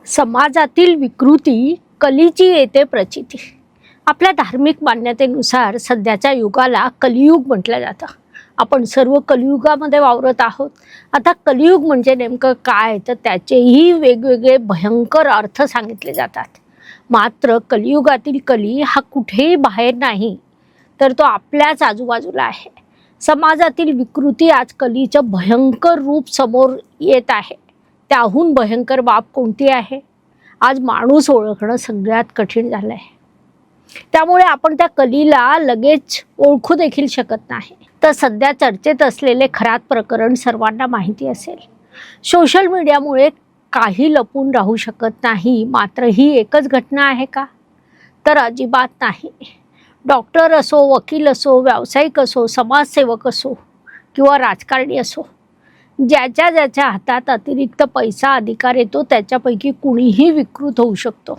समाजातील विकृती कलीची येते प्रचिती। आपल्या धार्मिक मान्यतेनुसार सध्याच्या युगाला कलियुग म्हटलं जातं। आपण सर्व कलियुगामध्ये वावरत आहोत। आता कलियुग म्हणजे नेमकं काय, तर त्याचेही वेगवेगळे भयंकर अर्थ सांगितले जातात। मात्र कलियुगातील कली हा कुठेही बाहेर नाही, तर तो आपल्याच आजूबाजूला आहे। समाजातील विकृती आज कलीचं भयंकर रूप समोर येत आहे। त्याहून भयंकर बाब कोणती आहे? आज माणूस ओळखणं सगळ्यात कठीण झालं आहे। त्यामुळे आपण त्या कलीला लगेच ओळखू देखील शकत नाही। तर सध्या चर्चेत असलेले खरात प्रकरण सर्वांना माहिती असेल। सोशल मीडियामुळे काही लपून राहू शकत नाही। मात्र ही एकच घटना आहे का? तर अजिबात नाही। डॉक्टर असो, वकील असो, व्यावसायिक असो, समाजसेवक असो किंवा राजकारणी असो, ज्याच्या ज्याच्या हातात अतिरिक्त पैसा अधिकार येतो त्याच्यापैकी कुणीही विकृत होऊ शकतो।